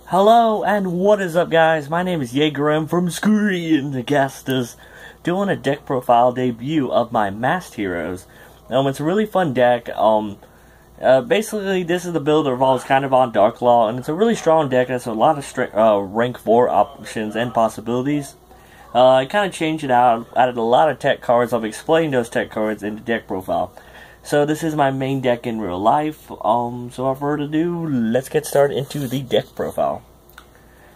Hello and what is up, guys? My name is Jaeger from DANKEST, doing a deck profile debut of my Masked Heroes. It's a really fun deck. Basically this is the build that revolves kind of on Dark Law, and it's a really strong deck. It has a lot of rank 4 options and possibilities. I kind of changed it out, added a lot of tech cards. I'll be explaining those tech cards in the deck profile. So this is my main deck in real life. So without further ado, let's get started into the deck profile.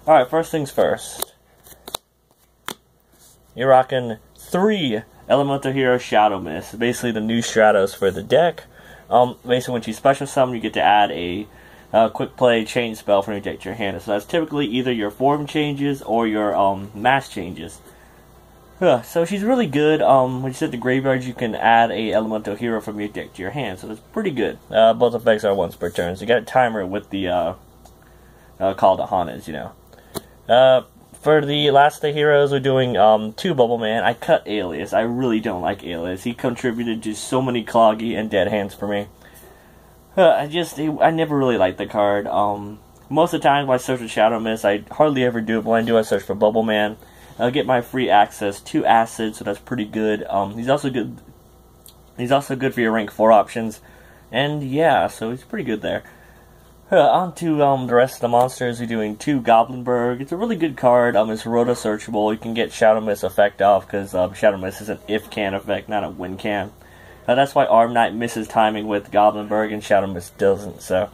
Alright, first things first. You're rocking 3 Elemental Hero Shadow Mist. Basically the new Stratos for the deck. Basically when you special summon, you get to add a quick play change spell from your deck to your hand. So that's typically either your form changes or your mass changes. So she's really good. When you set the graveyard, you can add a elemental hero from your deck to your hand. So that's pretty good. Both effects are once per turn. So you got a timer with the Call to Hanas, you know. For the last of the heroes, we're doing 2 Bubble Man. I cut Alias. I really don't like Alias. He contributed to so many cloggy and dead hands for me. I never really liked the card. Most of the time when I search for Shadow Mist, I hardly ever do it, but when I do, I search for Bubble Man. I'll get my free access to Acid, so that's pretty good. He's also good. He's also good for your rank 4 options, and yeah, so he's pretty good there. On to the rest of the monsters. We're doing 2 Goblinberg. It's a really good card. It's roto searchable. You can get Shadow Mist effect off because Shadow Mist is an if can effect, not a when can. That's why Arm Knight misses timing with Goblinberg and Shadow Mist doesn't. So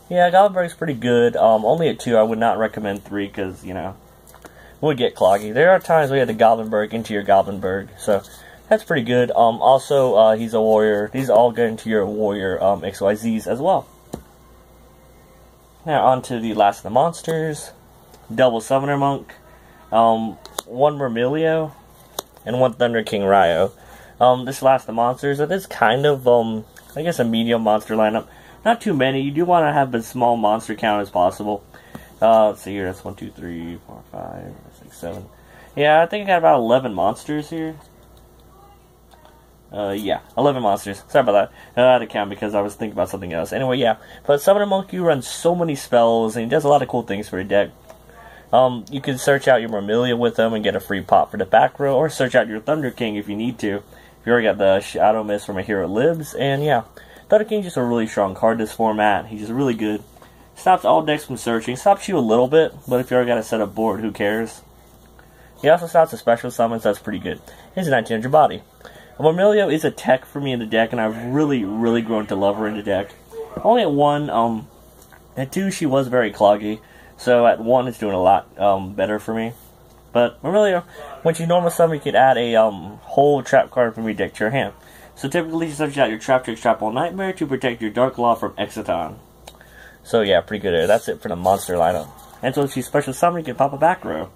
yeah, Goblinberg's pretty good. Only at 2. I would not recommend 3 because, you know, would get cloggy. There are times where you have the Goblinberg into your Goblinberg, so that's pretty good. Also, he's a warrior. These all get into your warrior XYZs as well. Now on to the last of the monsters. Double Summoner Monk, 1 Myrmilio, and 1 Thunder King Ryo. This last of the monsters, it is kind of I guess a medium monster lineup. Not too many. You do want to have as small monster count as possible. Let's see here. That's 1, 2, 3, 4, 5, 6, 7. Yeah, I think I got about 11 monsters here. Yeah, 11 monsters. Sorry about that. I had to count because I was thinking about something else. Anyway, yeah. But Summoner Monkey runs so many spells, and he does a lot of cool things for your deck. You can search out your Myrmilia with him and get a free pop for the back row, or search out your Thunder King if you need to. If you already got the Shadow Mist from a hero lives, and yeah. Thunder King's just a really strong card this format. He's just really good. Stops all decks from searching. Stops you a little bit, but if you already got a set up board, who cares? He also stops a special summon, so that's pretty good. He's a 1900 body. Myrmilio is a tech for me in the deck, and I've really grown to love her in the deck. Only at 1, at 2 she was very cloggy, so at 1 it's doing a lot better for me. But Myrmilio, when you normal summon, you can add a whole trap card from your deck to your hand. So typically you search out your Trap Trick Trap All Nightmare to protect your Dark Law from Exciton. So yeah, pretty good there. That's it for the monster lineup. And so if you special summon, you can pop a back row.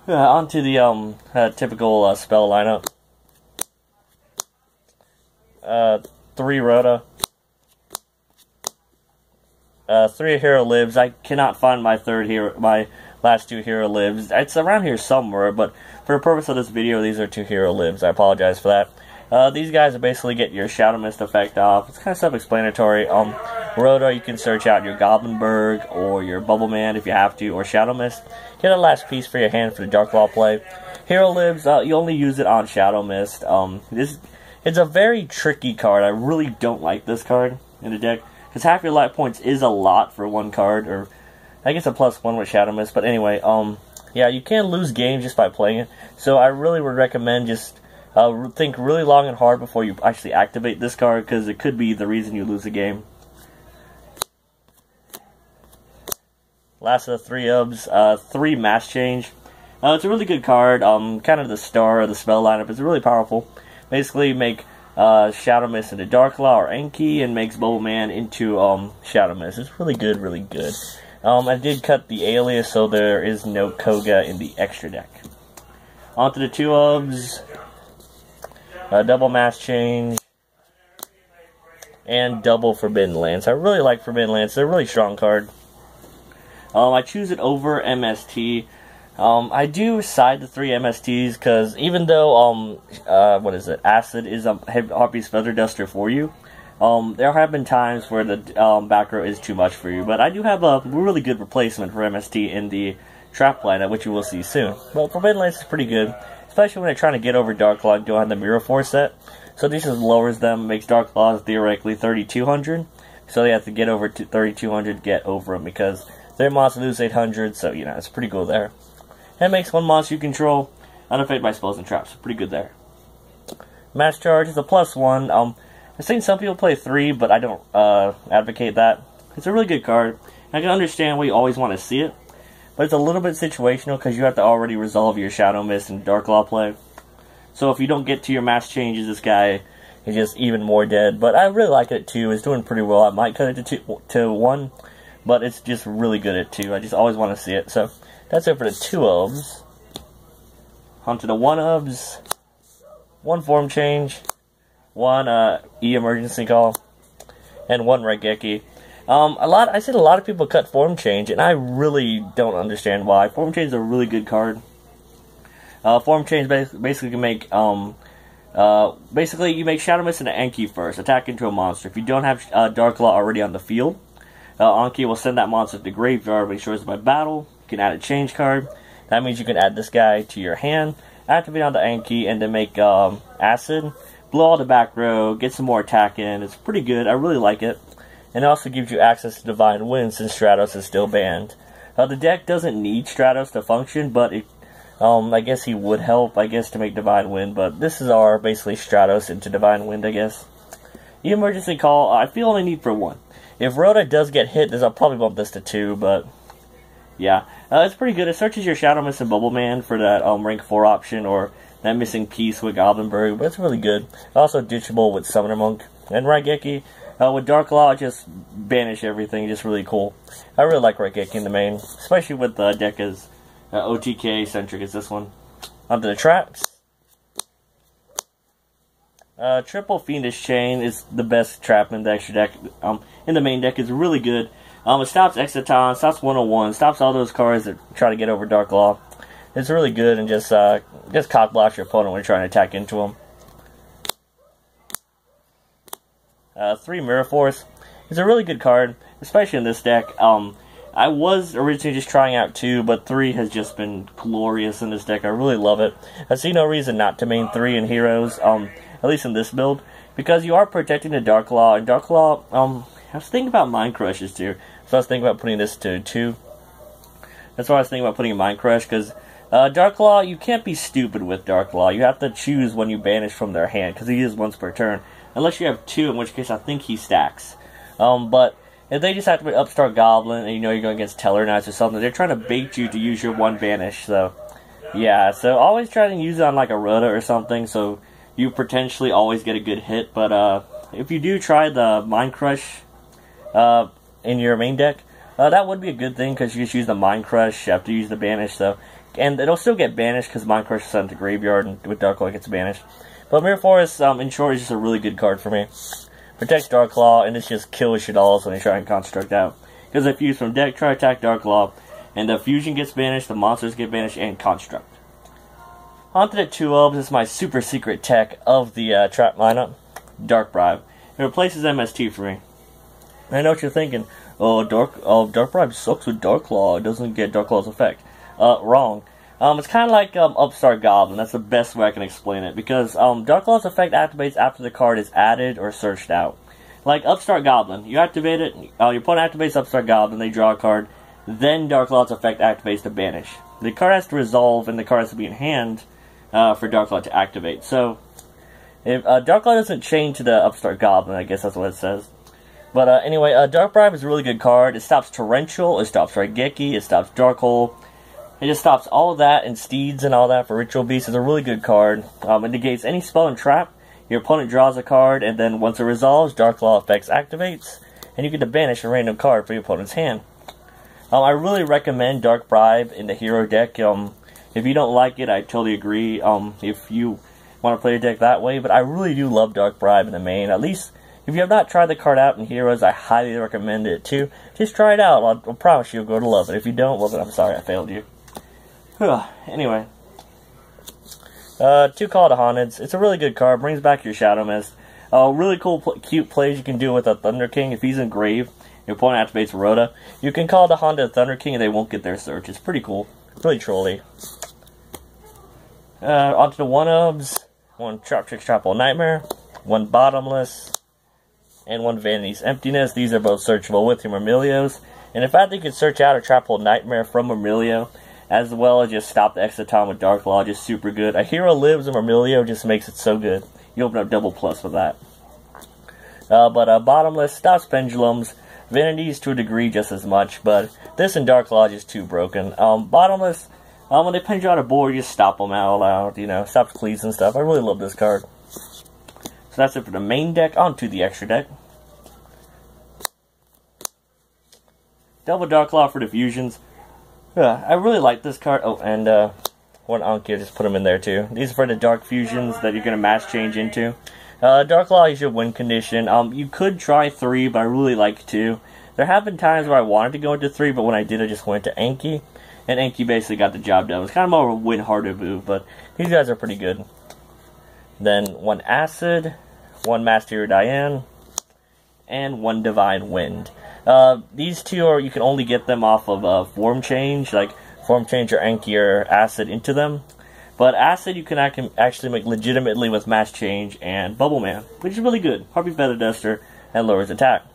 On to the typical spell lineup. 3 Rhoda. 3 Hero Lives. I cannot find my last 2 Hero Lives. It's around here somewhere, but for the purpose of this video, these are 2 Hero Lives. I apologize for that. These guys will basically get your Shadow Mist effect off. It's kind of self-explanatory. Rhoda, you can search out your Goblinberg or your Bubble Man if you have to, or Shadow Mist. Get a last piece for your hand for the Dark Law play. Hero Lives, you only use it on Shadow Mist. It's a very tricky card. I really don't like this card in the deck, because half your life points is a lot for 1 card, or I guess a +1 with Shadow Mist. But anyway, yeah, you can lose games just by playing it. So I really would recommend just think really long and hard before you actually activate this card, because it could be the reason you lose the game. Last of the 3 Ubs, 3 Mass Change. It's a really good card, kind of the star of the spell lineup. It's really powerful. Basically make Shadow Mist into Dark Law or Enki, and makes Bubble Man into Shadow Mist. It's really good, really good. I did cut the Alias, so there is no Koga in the extra deck. On to the 2 Ubs. Double Mass Change, and double Forbidden Lance. I really like Forbidden Lance. They're a really strong card. I choose it over MST. I do side the 3 MSTs, because even though, Acid is a Harpy's Feather Duster for you, There have been times where the back row is too much for you, but I do have a really good replacement for MST in the trap lineup, which you will see soon. But Forbidden Lance is pretty good, especially when they're trying to get over Dark Claw and don't have the Mirror Force set. So this just lowers them, makes Dark Claws theoretically 3200. So they have to get over to 3200 to get over them because their monster lose 800, so you know, it's pretty cool there. And it makes one monster you control unaffected by spells and traps. Pretty good there. Mass Charge is a +1. I've seen some people play 3, but I don't advocate that. It's a really good card. I can understand why you always want to see it, but it's a little bit situational because you have to already resolve your Shadow Mist and Dark Claw play. So if you don't get to your mass changes, this guy is just even more dead. But I really like it at 2. It's doing pretty well. I might cut it to 1, but it's just really good at 2. I just always want to see it. So that's it for the 2 ofs. On to the 1 ofs. 1 form change. 1 emergency call. And 1 Raigeki. I see a lot of people cut form change, and I really don't understand why. Form change is a really good card. Form change basically can make basically you make Shadow Mist and an Anki first, attack into a monster. If you don't have Dark Claw already on the field, Anki will send that monster to the graveyard when it shows up by battle. You can add a change card. That means you can add this guy to your hand, activate on the Anki, and then make Acid, blow all the back row, get some more attack in. It's pretty good. I really like it. And it also gives you access to Divine Wind since Stratos is still banned. The deck doesn't need Stratos to function, but it, I guess he would help, to make Divine Wind. But this is our basically Stratos into Divine Wind, I guess. The emergency call, I feel only need for 1. If Rhoda does get hit, I'll probably bump this to 2, but yeah. It's pretty good. It searches your Shadow Mist and Bubble Man for that rank 4 option, or that missing piece with Goblinberg, but it's really good. Also ditchable with Summoner Monk. And Raigeki, with Dark Claw, just banish everything, just really cool. I really like Raigeki in the main, especially with the deck as OTK-centric as this one. Onto the traps. Triple Fiendish Chain is the best trap in the extra deck. In the main deck, it's really good. It stops Exciton, stops 101, stops all those cards that try to get over Dark Claw. It's really good, and just cock blocks your opponent when you're trying to attack into him. 3 Mirror Force. It's a really good card, especially in this deck. I was originally just trying out 2, but 3 has just been glorious in this deck. I really love it. I see no reason not to main 3 in Heroes, at least in this build, because you are protecting the Dark Claw, and Dark Claw, I was thinking about Mind Crushes too, so I was thinking about putting this to 2. That's why I was thinking about putting Mind Crush, because Dark Claw, you can't be stupid with Dark Claw. You have to choose when you banish from their hand, because he is once per turn. Unless you have 2, in which case I think he stacks. But if they just have to be Upstart Goblin, and you know you're going against Teller Knights or something, they're trying to bait you to use your 1 banish. So, yeah. So always try to use it on like a Rhoda or something, so you potentially always get a good hit. But if you do try the Mind Crush in your main deck, that would be a good thing, because you just use the Mind Crush after you use the banish. So, and it'll still get banished because Mind Crush is sent to the graveyard, and with Dark Claw it gets banished. But Mirror Force, in short, is just a really good card for me. Protects Dark Claw, and it just kills shit all when they try and construct out. Because if you use from deck, try to attack Dark Claw, and the fusion gets banished, the monsters get banished, and construct. Onto the 2 elves. This is my super secret tech of the trap lineup. Dark Bribe. It replaces MST for me. I know what you're thinking. Oh, Dark Bribe sucks with Dark Claw. It doesn't get Dark Claw's effect. Wrong. It's kind of like Upstart Goblin. That's the best way I can explain it. Because Dark Claw's effect activates after the card is added or searched out. Like Upstart Goblin. You activate it, your opponent activates Upstart Goblin, they draw a card, then Dark Claw's effect activates to banish. The card has to resolve, and the card has to be in hand for Dark Claw to activate. So, if Dark Claw doesn't chain to the Upstart Goblin, I guess that's what it says. But anyway, Dark Bribe is a really good card. It stops Torrential, it stops Raigeki, it stops Dark Hole. It just stops all of that, and Steeds and all that for Ritual Beast. It's a really good card. It negates any spell and trap. Your opponent draws a card, and then once it resolves, Dark Claw effects activates, and you get to banish a random card from your opponent's hand. I really recommend Dark Bribe in the hero deck. If you don't like it, I totally agree. If you want to play a deck that way, but I really do love Dark Bribe in the main. At least, if you have not tried the card out in Heroes, I highly recommend it too. Just try it out. I'll promise you'll go to love it. If you don't, well then I'm sorry I failed you. Anyway, 2 Call to Haunteds. It's a really good card. Brings back your Shadow Mist. Really cool, cute plays you can do with a Thunder King. If he's in Grave, your opponent activates Rhoda. You can call the Honda Thunder King and they won't get their search. It's pretty cool. Really trolly. Onto the 1-ofs. 1 Trap Trick Trapple Nightmare. 1 Bottomless. And 1 Vanity's Emptiness. These are both searchable with your Murmilios. And in fact, you can search out a Trapple Nightmare from Murmilio, as well as just stop the Exciton with Dark Law. Just super good. A Hero Lives in Murmilio just makes it so good. You open up double plus with that. Bottomless stops Pendulums. Vanities to a degree just as much, but this and Dark Law is too broken. Bottomless, when they pinch you out a board, you just stop them out, you know, stops Cleats and stuff. I really love this card. So that's it for the main deck. On to the extra deck. Double Dark Law for the fusions. I really like this card. Oh, and 1 Anki, just put them in there too. These are for the dark fusions that you're going to mass change into. Dark Law is your win condition. You could try 3, but I really like 2. There have been times where I wanted to go into 3, but when I did, I just went to Anki. And Anki basically got the job done. It was kind of more of a win harder move, but these guys are pretty good. Then 1 Acid, 1 Master Hero Diane, and 1 Divine Wind. These 2 are, you can only get them off of form change, like form change your Anki or Acid into them. But Acid you can actually make legitimately with Mass Change and Bubble Man, which is really good. Harpy Feather Duster and lowers attack.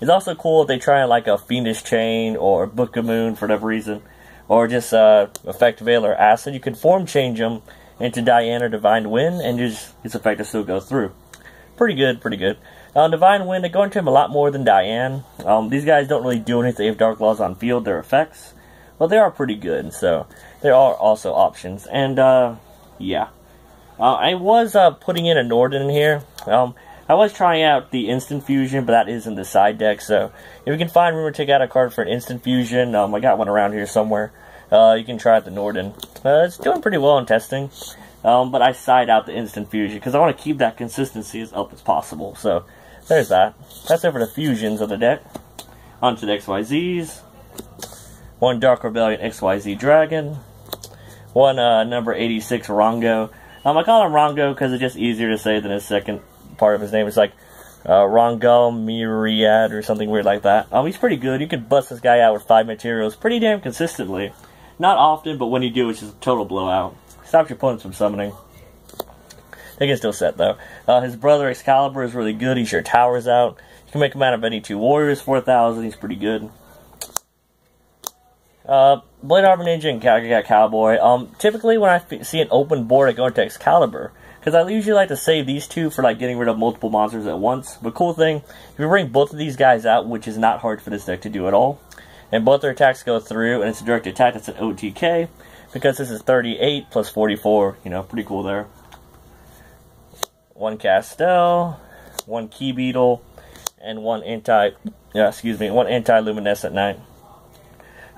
It's also cool if they try like a Fiendish Chain or Book of Moon for whatever reason, or just Effect Veil or Acid. You can form change them into Diane or Divine Wind, and its effect will still go through. Pretty good, pretty good. Divine Wind, they go into him a lot more than Diane. These guys don't really do anything if Dark Law's on field, their effects. But they are pretty good, so there are also options. And, yeah. I was putting in a Norden in here. I was trying out the Instant Fusion, but that is in the side deck, so if you can find room to take out a card for an Instant Fusion, I got one around here somewhere. You can try out the Norden. It's doing pretty well in testing, but I side out the Instant Fusion, because I want to keep that consistency as up as possible, so there's that. That's it for the fusions of the deck. On to the XYZs. 1 Dark Rebellion XYZ Dragon. 1 number 86 Rongo. I call him Rongo because it's just easier to say than his second part of his name. It's like Rongo Myriad or something weird like that. He's pretty good. You can bust this guy out with 5 materials pretty damn consistently. Not often, but when you do, it's just a total blowout. Stops your opponents from summoning. They can still set, though. His brother Excalibur is really good. He sure towers out. You can make him out of any 2 warriors, 4,000. He's pretty good. Blade Arbor Ninja and Cowboy. Typically when I see an open board, I go into Excalibur, because I usually like to save these 2 for like getting rid of multiple monsters at once. But cool thing, if you bring both of these guys out, which is not hard for this deck to do at all, and both their attacks go through, and it's a direct attack, that's an OTK, because this is 38 plus 44, you know, pretty cool there. 1 Castel, 1 Key Beetle, and 1 anti-Luminescent Knight.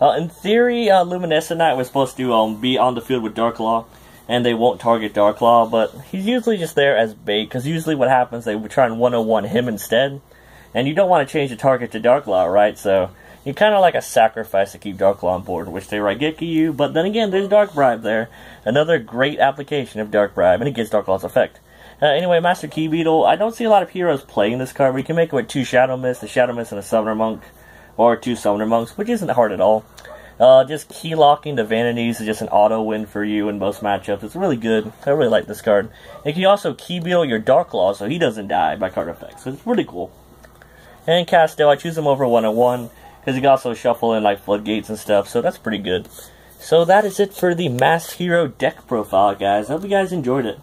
In theory, Luminescent Knight was supposed to be on the field with Dark Law, and they won't target Dark Law, but he's usually just there as bait, because usually what happens, they would try and 101 him instead, and you don't want to change the target to Dark Law, right? So you're kind of like a sacrifice to keep Dark Law on board, which they Raigeki you, but then again, there's Dark Bribe there. Another great application of Dark Bribe, and it gets Dark Law's effect. Anyway, Master Key Beetle, I don't see a lot of heroes playing this card, but you can make it with 2 Shadow Mist, a Shadow Mist and a Summoner Monk, or 2 Summoner Monks, which isn't hard at all. Just key locking the Vanities is just an auto win for you in most matchups. It's really good. I really like this card. And you can also Key Beetle your Dark Law so he doesn't die by card effects. So it's really cool. And Castel, I choose him over 101 because you can also shuffle in like Floodgates and stuff, so that's pretty good. So that is it for the Masked Hero deck profile, guys. I hope you guys enjoyed it.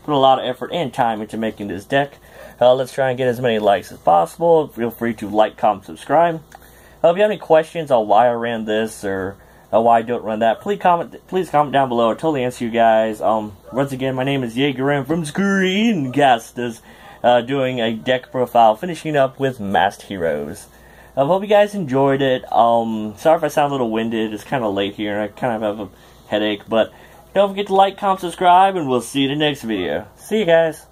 Put a lot of effort and time into making this deck. Let's try and get as many likes as possible. Feel free to like, comment, subscribe. If you have any questions on why I ran this or why I don't run that, please comment down below. I'll totally answer you guys. Once again, my name is Jaegerim from Screencasters, doing a deck profile, finishing up with Masked Heroes. I hope you guys enjoyed it. Sorry if I sound a little winded. It's kind of late here, and I kind of have a headache. But don't forget to like, comment, subscribe, and we'll see you in the next video. See you guys.